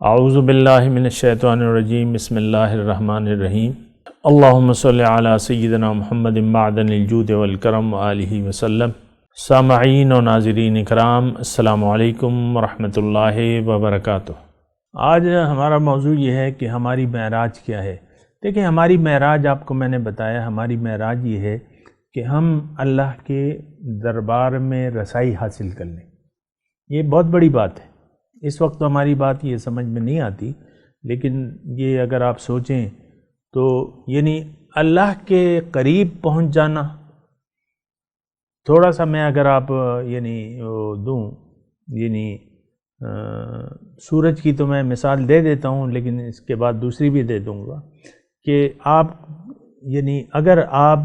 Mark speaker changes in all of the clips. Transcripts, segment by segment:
Speaker 1: اعوذ باللہ من الشیطان الرجیم بسم اللہ الرحمن الرحیم اللہم صلی علی سیدنا محمد معدن الجود والکرم وآلہ وسلم۔ سامعین و ناظرین اکرام، السلام علیکم ورحمۃ اللہ وبرکاتہ۔ آج ہمارا موضوع یہ ہے کہ ہماری معراج کیا ہے۔ دیکھیں، ہماری معراج آپ کو میں نے بتایا، ہماری معراج یہ ہے کہ ہم اللہ کے دربار میں رسائی حاصل کر لیں۔ یہ بہت بڑی بات ہے۔ اس وقت ہماری بات یہ سمجھ میں نہیں آتی، لیکن یہ اگر آپ سوچیں تو یعنی اللہ کے قریب پہنچ جانا، تھوڑا سا میں اگر آپ دوں سورج کی تو میں مثال دے دیتا ہوں، لیکن اس کے بعد دوسری بھی دے دوں گا کہ آپ اگر آپ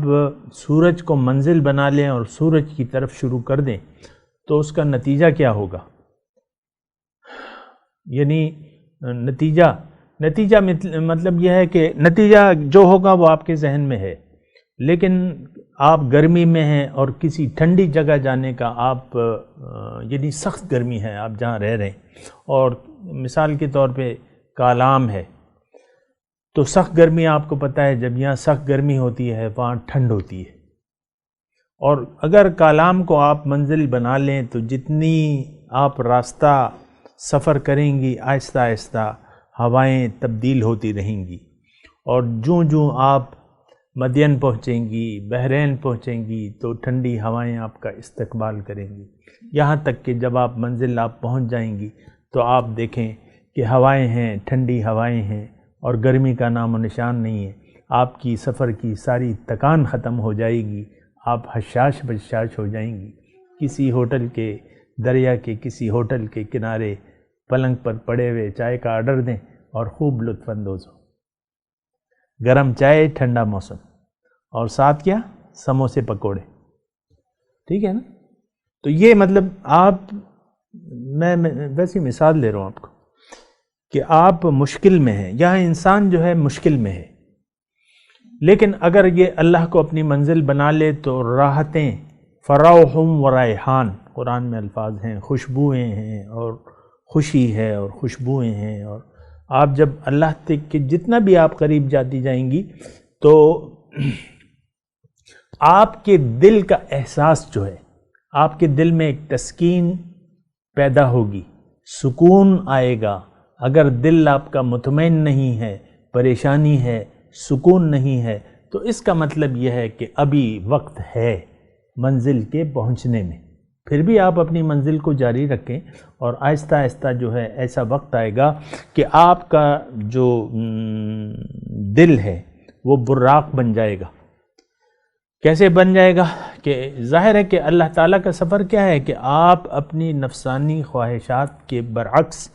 Speaker 1: سورج کو منزل بنا لیں اور سورج کی طرف شروع کر دیں تو اس کا نتیجہ کیا ہوگا؟ نتیجہ مطلب یہ ہے کہ نتیجہ جو ہوگا وہ آپ کے ذہن میں ہے، لیکن آپ گرمی میں ہیں اور کسی ٹھنڈی جگہ جانے کا آپ سخت گرمی ہے آپ جہاں رہ رہے ہیں، اور مثال کے طور پہ کالام ہے، تو سخت گرمی آپ کو پتہ ہے جب یہاں سخت گرمی ہوتی ہے وہاں ٹھنڈ ہوتی ہے، اور اگر کالام کو آپ منزل بنا لیں تو جتنی آپ راستہ سفر کریں گی آہستہ آہستہ ہوائیں تبدیل ہوتی رہیں گی، اور جوں آپ مدین پہنچیں گی، بحرین پہنچیں گی تو ٹھنڈی ہوائیں آپ کا استقبال کریں گی، یہاں تک کہ جب آپ منزل پہنچ جائیں گی تو آپ دیکھیں کہ ہوائیں ہیں، ٹھنڈی ہوائیں ہیں، اور گرمی کا نام و نشان نہیں ہے۔ آپ کی سفر کی ساری تکان ختم ہو جائے گی، آپ حشاش بشاش ہو جائیں گی۔ کسی ہوٹل کے دریا کے کسی ہوٹل کے کنارے پلنگ پر پڑے ہوئے چائے کا آرڈر دیں اور خوب لطف اندوز ہو، گرم چائے، ٹھنڈا موسم، اور ساتھ کیا؟ سموسے پکوڑے، ٹھیک ہے نا؟ تو یہ مطلب میں ویسی مثال دے رہا ہوں آپ کو کہ آپ مشکل میں ہیں، یہاں انسان جو ہے مشکل میں ہے، لیکن اگر یہ اللہ کو اپنی منزل بنا لے تو راحتیں، فروح و ریحان قرآن میں الفاظ ہیں، خوشبوئیں ہیں اور خوشی ہے اور خوشبوئیں ہیں، اور آپ جب اللہ تک کے جتنا بھی آپ قریب جاتی جائیں گی تو آپ کے دل کا احساس جو ہے، آپ کے دل میں ایک تسکین پیدا ہوگی، سکون آئے گا۔ اگر دل آپ کا مطمئن نہیں ہے، پریشانی ہے، سکون نہیں ہے، تو اس کا مطلب یہ ہے کہ ابھی وقت ہے منزل کے پہنچنے میں۔ پھر بھی آپ اپنی منزل کو جاری رکھیں، اور آہستہ آہستہ جو ہے ایسا وقت آئے گا کہ آپ کا جو دل ہے وہ براق بن جائے گا۔ کیسے بن جائے گا؟ کہ ظاہر ہے کہ اللہ تعالیٰ کا سفر کیا ہے کہ آپ اپنی نفسانی خواہشات کے برعکس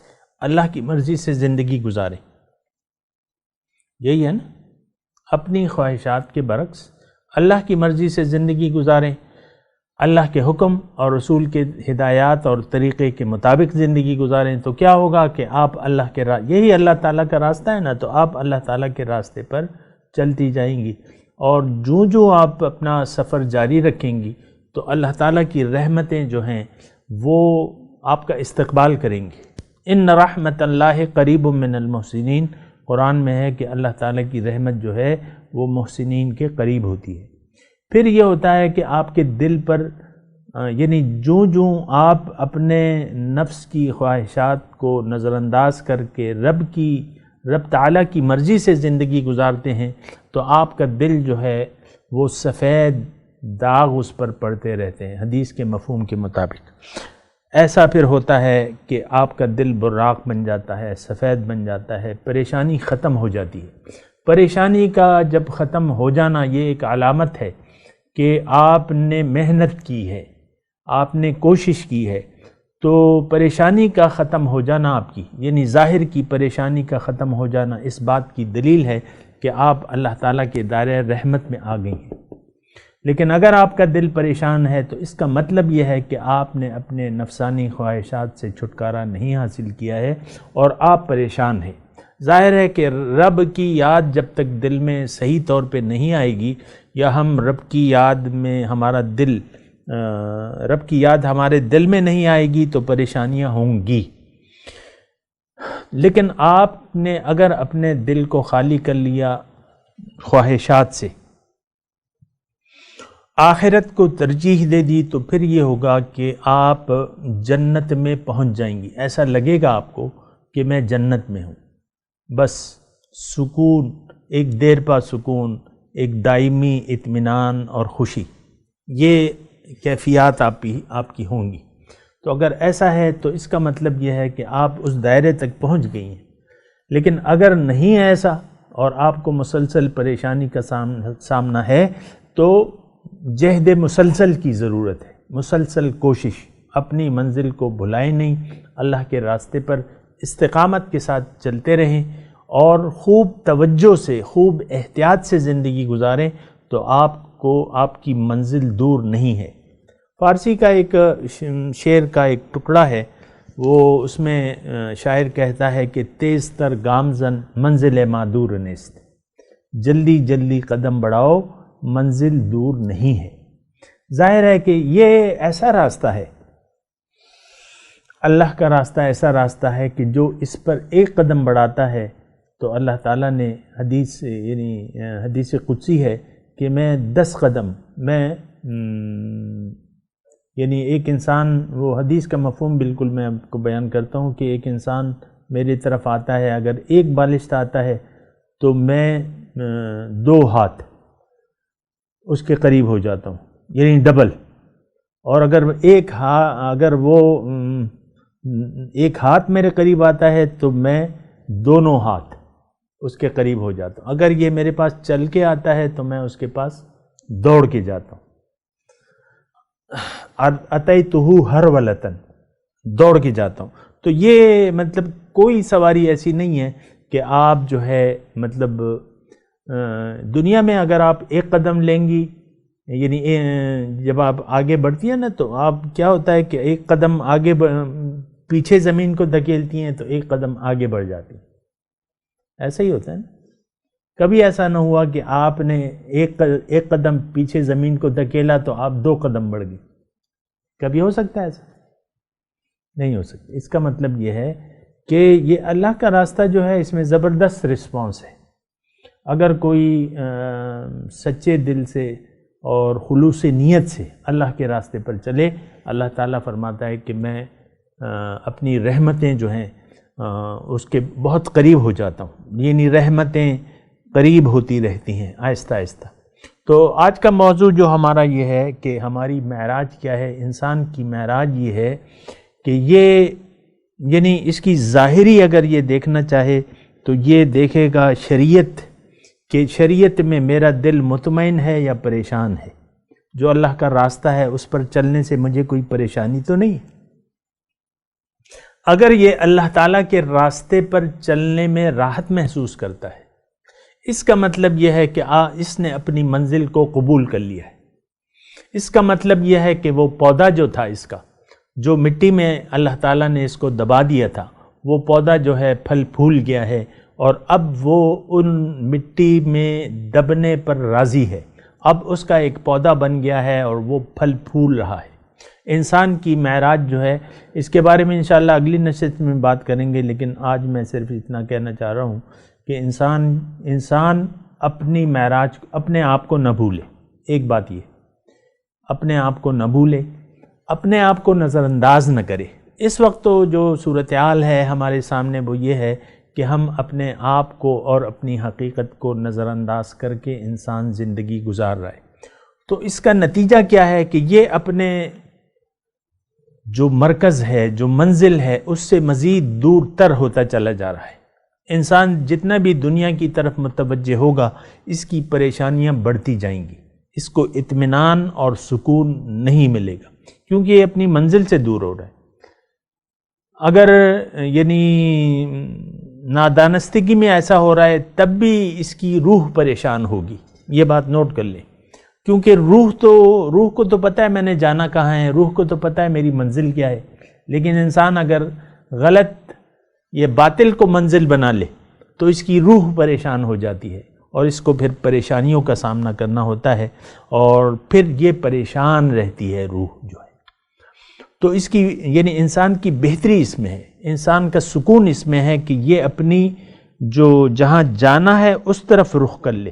Speaker 1: اللہ کی مرضی سے زندگی گزاریں۔ یہی ہے نا، اپنی خواہشات کے برعکس اللہ کی مرضی سے زندگی گزاریں، اللہ کے حکم اور رسول کے ہدایات اور طریقے کے مطابق زندگی گزاریں، تو کیا ہوگا کہ آپ اللہ کے یہی اللہ تعالیٰ کا راستہ ہے نا، تو آپ اللہ تعالیٰ کے راستے پر چلتی جائیں گی، اور جو آپ اپنا سفر جاری رکھیں گی تو اللہ تعالیٰ کی رحمتیں جو ہیں وہ آپ کا استقبال کریں گی۔ ان رحمت اللہ قریب من المحسنین، قرآن میں ہے کہ اللہ تعالیٰ کی رحمت جو ہے وہ محسنین کے قریب ہوتی ہے۔ پھر یہ ہوتا ہے کہ آپ کے دل پر جو آپ اپنے نفس کی خواہشات کو نظر انداز کر کے رب تعالیٰ کی مرضی سے زندگی گزارتے ہیں تو آپ کا دل جو ہے وہ سفید داغ اس پر پڑتے رہتے ہیں، حدیث کے مفہوم کے مطابق۔ ایسا پھر ہوتا ہے کہ آپ کا دل براق بن جاتا ہے، سفید بن جاتا ہے، پریشانی ختم ہو جاتی ہے۔ پریشانی کا جب ختم ہو جانا یہ ایک علامت ہے کہ آپ نے محنت کی ہے، آپ نے کوشش کی ہے، تو پریشانی کا ختم ہو جانا آپ کی ظاہر کی پریشانی کا ختم ہو جانا اس بات کی دلیل ہے کہ آپ اللہ تعالیٰ کے دائرہ رحمت میں آ گئی ہیں۔ لیکن اگر آپ کا دل پریشان ہے تو اس کا مطلب یہ ہے کہ آپ نے اپنے نفسانی خواہشات سے چھٹکارا نہیں حاصل کیا ہے اور آپ پریشان ہیں۔ ظاہر ہے کہ رب کی یاد جب تک دل میں صحیح طور پہ نہیں آئے گی، یا ہم رب کی یاد میں رب کی یاد ہمارے دل میں نہیں آئے گی تو پریشانیاں ہوں گی۔ لیکن آپ نے اگر اپنے دل کو خالی کر لیا خواہشات سے، آخرت کو ترجیح دے دی، تو پھر یہ ہوگا کہ آپ جنت میں پہنچ جائیں گی. ایسا لگے گا آپ کو کہ میں جنت میں ہوں. بس سکون، ایک دیر پا سکون، ایک دائمی اطمینان اور خوشی، یہ کیفیات آپ کی ہوں گی. تو اگر ایسا ہے تو اس کا مطلب یہ ہے کہ آپ اس دائرے تک پہنچ گئی ہیں. لیکن اگر نہیں ایسا اور آپ کو مسلسل پریشانی کا سامنا ہے تو جہد مسلسل کی ضرورت ہے. مسلسل کوشش، اپنی منزل کو بھلائیں نہیں، اللہ کے راستے پر استقامت کے ساتھ چلتے رہیں اور خوب توجہ سے، خوب احتیاط سے زندگی گزاریں، تو آپ کی منزل دور نہیں ہے. فارسی کا ایک شعر کا ایک ٹکڑا ہے، وہ اس میں شاعر کہتا ہے کہ تیز تر گامزن منزل معدور نیست، جلدی جلدی قدم بڑھاؤ منزل دور نہیں ہے. ظاہر ہے کہ یہ ایسا راستہ ہے، اللہ کا راستہ ایسا راستہ ہے کہ جو اس پر ایک قدم بڑھاتا ہے تو اللہ تعالیٰ نے حدیث قدسی ہے کہ میں 10 قدم یعنی ایک انسان، وہ حدیث کا مفہوم بالکل میں آپ کو بیان کرتا ہوں کہ ایک انسان میری طرف آتا ہے، اگر ایک بالشت آتا ہے تو میں 2 ہاتھ اس کے قریب ہو جاتا ہوں، یعنی ڈبل. اور اگر وہ ایک ہاتھ میرے قریب آتا ہے تو میں 2 ہاتھ اس کے قریب ہو جاتا ہوں. اگر یہ میرے پاس چل کے آتا ہے تو میں اس کے پاس دوڑ کے جاتا ہوں. اتیتہ ہرولۃ، دوڑ کے جاتا ہوں. تو یہ مطلب کوئی سواری ایسی نہیں ہے کہ آپ جو ہے مطلب دنیا میں اگر آپ ایک قدم لیں گی، یعنی جب آپ آگے بڑھتی ہیں نا تو آپ کیا ہوتا ہے کہ ایک قدم آگے پیچھے زمین کو دھکیلتی ہیں تو ایک قدم آگے بڑھ جاتی ہیں. ایسا ہی ہوتا ہے نا. کبھی ایسا نہ ہوا کہ آپ نے ایک قدم پیچھے زمین کو دھکیلا تو آپ 2 قدم بڑھ گئی. کبھی ہو سکتا ہے ایسا؟ نہیں ہو سکتا. اس کا مطلب یہ ہے کہ یہ اللہ کا راستہ جو ہے اس میں زبردست رسپانس ہے. اگر کوئی سچے دل سے اور خلوص نیت سے اللہ کے راستے پر چلے، اللہ تعالیٰ فرماتا ہے کہ میں اپنی رحمتیں جو ہیں اس کے بہت قریب ہو جاتا ہوں. یعنی رحمتیں قریب ہوتی رہتی ہیں آہستہ آہستہ. تو آج کا موضوع جو ہمارا یہ ہے کہ ہماری معراج کیا ہے. انسان کی معراج یہ ہے کہ یعنی اس کی ظاہری اگر یہ دیکھنا چاہے تو یہ دیکھے گا شریعت، کہ شریعت میں میرا دل مطمئن ہے یا پریشان ہے. جو اللہ کا راستہ ہے اس پر چلنے سے مجھے کوئی پریشانی تو نہیں. اگر یہ اللہ تعالیٰ کے راستے پر چلنے میں راحت محسوس کرتا ہے، اس کا مطلب یہ ہے کہ اس نے اپنی منزل کو قبول کر لیا ہے. اس کا مطلب یہ ہے کہ وہ پودا جو تھا اس کا، جو مٹی میں اللہ تعالیٰ نے اس کو دبا دیا تھا، وہ پودا جو ہے پھل پھول گیا ہے اور اب وہ ان مٹی میں دبنے پر راضی ہے. اب اس کا ایک پودا بن گیا ہے اور وہ پھل پھول رہا ہے. انسان کی معراج جو ہے اس کے بارے میں انشاءاللہ اگلی نشست میں بات کریں گے، لیکن آج میں صرف اتنا کہنا چاہ رہا ہوں کہ انسان اپنی معراج، اپنے آپ کو نہ بھولے. ایک بات یہ، اپنے آپ کو نہ بھولے، اپنے آپ کو نظر انداز نہ کرے. اس وقت تو جو صورتحال ہے ہمارے سامنے وہ یہ ہے کہ ہم اپنے آپ کو اور اپنی حقیقت کو نظر انداز کر کے انسان زندگی گزار رہا ہے. تو اس کا نتیجہ کیا ہے کہ یہ اپنے جو مرکز ہے، جو منزل ہے، اس سے مزید دور تر ہوتا چلا جا رہا ہے. انسان جتنا بھی دنیا کی طرف متوجہ ہوگا اس کی پریشانیاں بڑھتی جائیں گی. اس کو اطمینان اور سکون نہیں ملے گا کیونکہ یہ اپنی منزل سے دور ہو رہا ہے. اگر یعنی نادانستگی میں ایسا ہو رہا ہے تب بھی اس کی روح پریشان ہوگی. یہ بات نوٹ کر لیں، کیونکہ روح کو تو پتہ ہے میں نے جانا کہاں ہے، روح کو تو پتہ ہے میری منزل کیا ہے. لیکن انسان اگر غلط یہ باطل کو منزل بنا لے تو اس کی روح پریشان ہو جاتی ہے اور اس کو پھر پریشانیوں کا سامنا کرنا ہوتا ہے اور پھر یہ پریشان رہتی ہے روح جو ہے. تو اس کی یعنی انسان کی بہتری اس میں ہے، انسان کا سکون اس میں ہے کہ یہ اپنی جو جہاں جانا ہے اس طرف رخ کر لے۔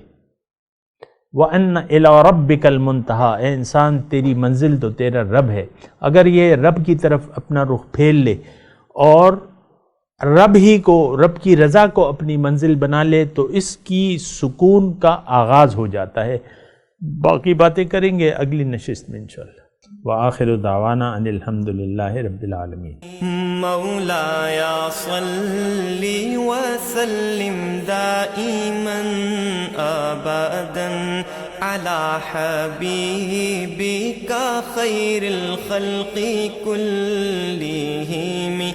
Speaker 1: وَأَنَّ إِلَىٰ رَبِّكَ الْمُنْتَهَىٰ، اے انسان تیری منزل تو تیرا رب ہے۔ اگر یہ رب کی طرف اپنا رخ پھیر لے اور رب ہی کو، رب کی رضا کو اپنی منزل بنا لے تو اس کی سکون کا آغاز ہو جاتا ہے۔ باقی باتیں کریں گے اگلی نشست میں انشاءاللہ۔ وآخر دعوانا ان الحمد للہ رب العالمین۔
Speaker 2: مولاي صل وسلم دائما ابدا على حبيبك خير الخلق كلهم